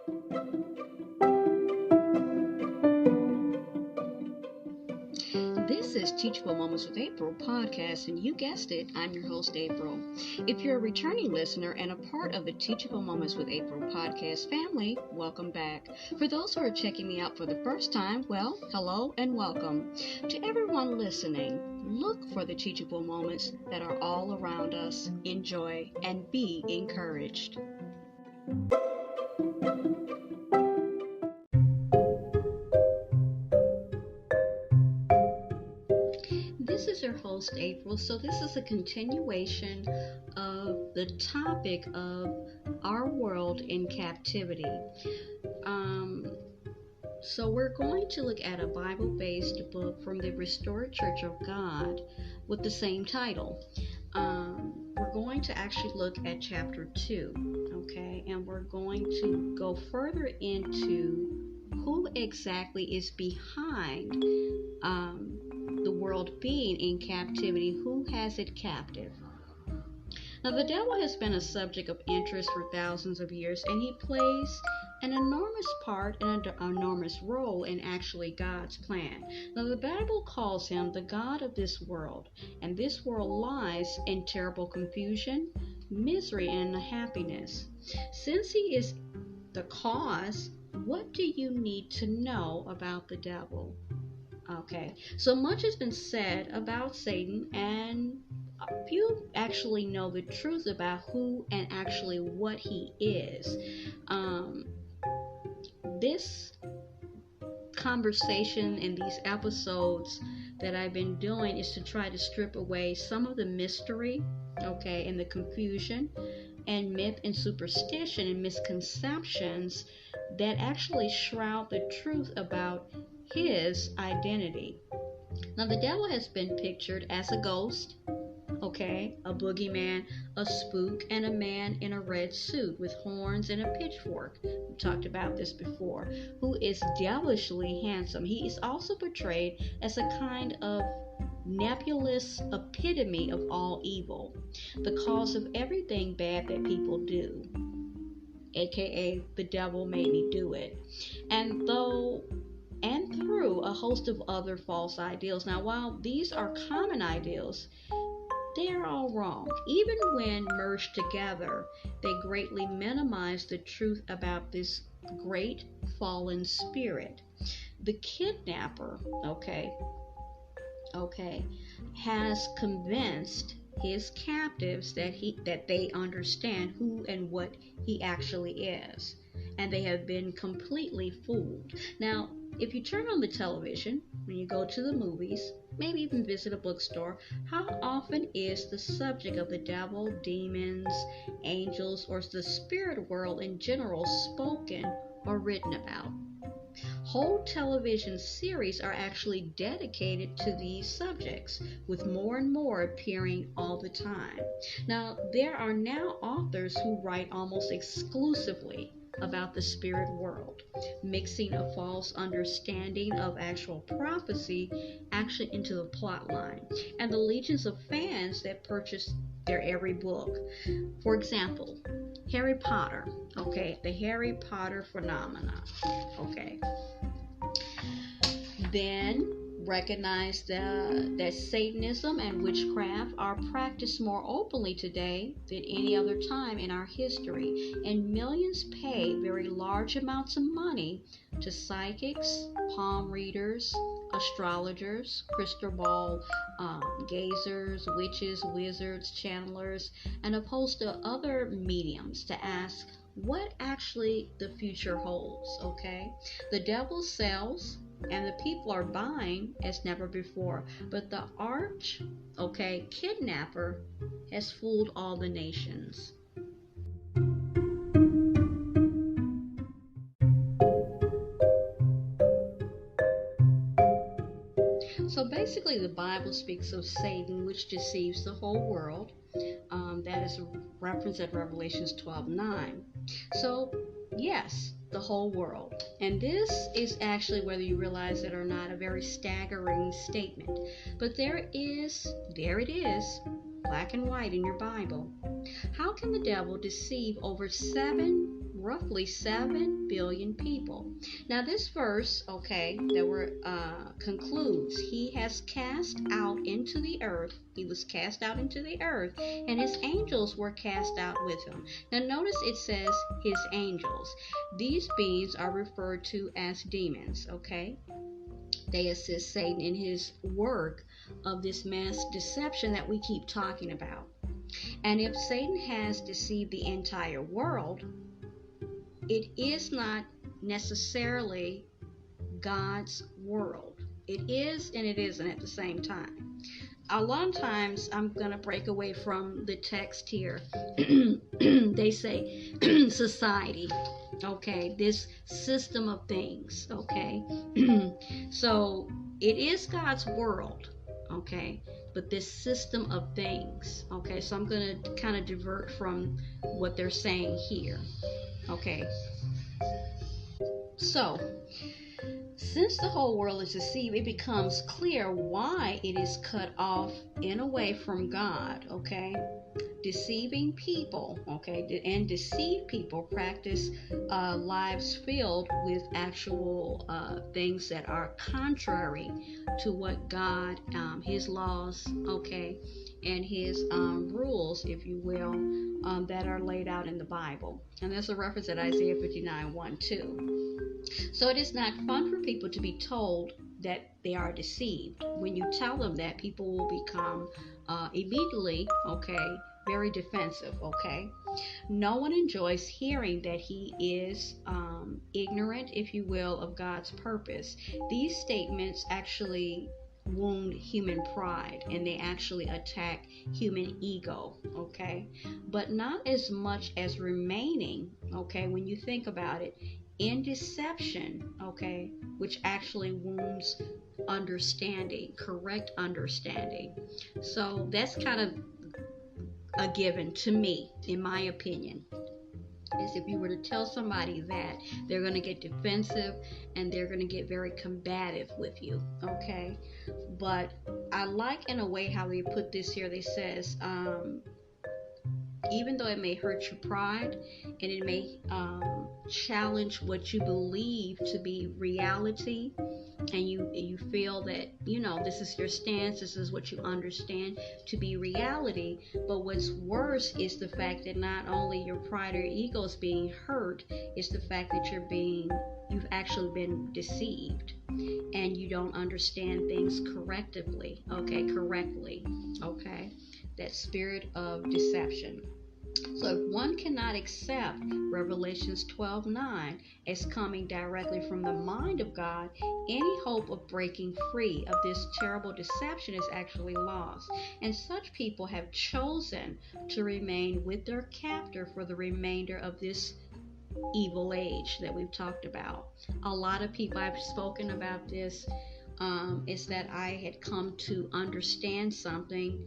This is Teachable Moments with April podcast, and you guessed it, I'm your host, April. If you're a returning listener and a part of the Teachable Moments with April podcast family, welcome back. For those who are checking me out for the first time, well, hello and welcome. To everyone listening, look for the teachable moments that are all around us. Enjoy and be encouraged. This is your host, April. So this is a continuation of the topic of our world in captivity. So we're going to look at a Bible-based book from the Restored Church of God with the same title. We're going to actually look at chapter 2, okay? And we're going to go further into who exactly is behind the world being in captivity. Who has it captive? Now, the devil has been a subject of interest for thousands of years, and he plays an enormous part and an enormous role in actually God's plan. Now, the Bible calls him the God of this world, and this world lies in terrible confusion, misery, and unhappiness. Since he is the cause, what do you need to know about the devil? Okay, so much has been said about Satan, and few actually know the truth about who and actually what he is. This conversation and these episodes that I've been doing is to try to strip away some of the mystery, okay, and the confusion and myth and superstition and misconceptions that actually shroud the truth about his identity. Now, the devil has been pictured as a ghost, okay, a boogeyman, a spook, and a man in a red suit with horns and a pitchfork. We talked about this before, who is devilishly handsome. He is also portrayed as a kind of nebulous epitome of all evil, the cause of everything bad that people do, aka the devil made me do it. And through a host of other false ideals. Now, while these are common ideals, they are all wrong. Even when merged together, they greatly minimize the truth about this great fallen spirit. The kidnapper, okay, has convinced his captives that they understand who and what he actually is, and they have been completely fooled. Now, if you turn on the television, when you go to the movies, maybe even visit a bookstore, how often is the subject of the devil, demons, angels, or the spirit world in general spoken or written about? Whole television series are actually dedicated to these subjects, with more and more appearing all the time. Now, there are now authors who write almost exclusively about the spirit world, mixing a false understanding of actual prophecy actually into the plot line, and the legions of fans that purchase their every book. For example, Harry Potter, okay, the Harry Potter phenomena, okay. Then recognize that Satanism and witchcraft are practiced more openly today than any other time in our history, and millions pay very large amounts of money to psychics, palm readers, astrologers, crystal ball gazers, witches, wizards, channelers, and a host of other mediums to ask what actually the future holds, okay? The devil sells, and the people are buying as never before. But the kidnapper has fooled all the nations. So basically, the Bible speaks of Satan, which deceives the whole world. That is referenced at Revelations 12:9. So, yes, the whole world. And this is actually, whether you realize it or not, a very staggering statement. But there it is, black and white in your Bible. How can the devil deceive over 7 roughly 7 billion people. Now this verse, okay, that we're concludes, he has cast out into the earth. He was cast out into the earth, and his angels were cast out with him. Now notice it says his angels. These beings are referred to as demons, okay? They assist Satan in his work of this mass deception that we keep talking about. And if Satan has deceived the entire world, it is not necessarily God's world. It is and it isn't at the same time. A lot of times I'm going to break away from the text here. They say society, okay, this system of things, okay. So it is God's world, okay, but this system of things, okay. So I'm going to kind of divert from what they're saying here, okay. So since the whole world is deceived, it becomes clear why it is cut off and away from God, okay? Deceiving people, okay, and deceived people practice lives filled with actual things that are contrary to what God, his laws, okay, and his rules, if you will, that are laid out in the Bible. And there's a reference at Isaiah 59:1-2. So it is not fun for people to be told that they are deceived. When you tell them that, people will become immediately, okay, very defensive, okay. No one enjoys hearing that he is ignorant, if you will, of God's purpose. These statements actually wound human pride, and they actually attack human ego, okay, but not as much as remaining, okay, when you think about it, in deception, okay, which actually wounds understanding, correct understanding. So that's kind of a given to me, in my opinion. Is if you were to tell somebody that, they're going to get defensive and they're going to get very combative with you, okay. But I like, in a way, how they put this here. They says even though it may hurt your pride and it may challenge what you believe to be reality, and you feel that, you know, this is your stance, this is what you understand to be reality, but what's worse is the fact that not only your pride or ego is being hurt, it's the fact that you've actually been deceived and you don't understand things correctly, okay, that spirit of deception. So if one cannot accept Revelations 12:9 as coming directly from the mind of God, any hope of breaking free of this terrible deception is actually lost. And such people have chosen to remain with their captor for the remainder of this evil age that we've talked about. A lot of people, I've spoken about this, is that I had come to understand something,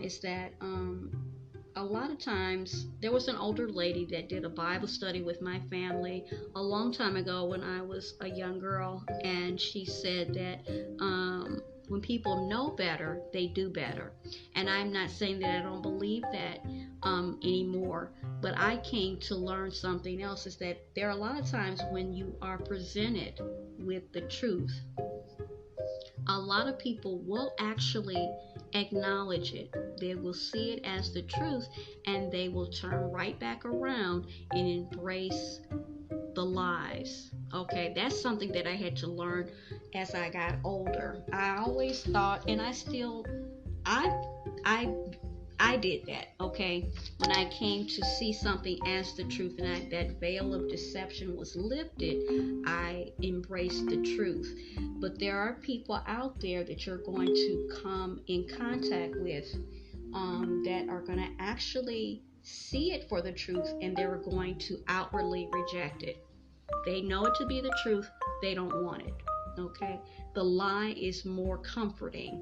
is that a lot of times, there was an older lady that did a Bible study with my family a long time ago when I was a young girl, and she said that when people know better, they do better. And I'm not saying that I don't believe that anymore, but I came to learn something else, is that there are a lot of times when you are presented with the truth, a lot of people will actually acknowledge it. They will see it as the truth, and they will turn right back around and embrace the lies. Okay, that's something that I had to learn as I got older. I always thought, and I still, I did that, okay? When I came to see something as the truth, and that veil of deception was lifted, I embraced the truth. But there are people out there that you're going to come in contact with that are going to actually see it for the truth, and they're going to outwardly reject it. They know it to be the truth, they don't want it, okay? The lie is more comforting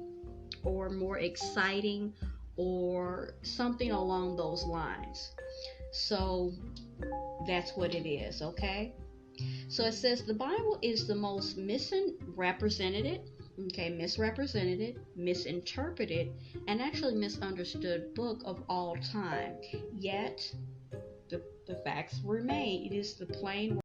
or more exciting or something along those lines. So that's what it is, okay? So it says the Bible is the most misrepresented, misinterpreted, and actually misunderstood book of all time. Yet the facts remain. It is the plain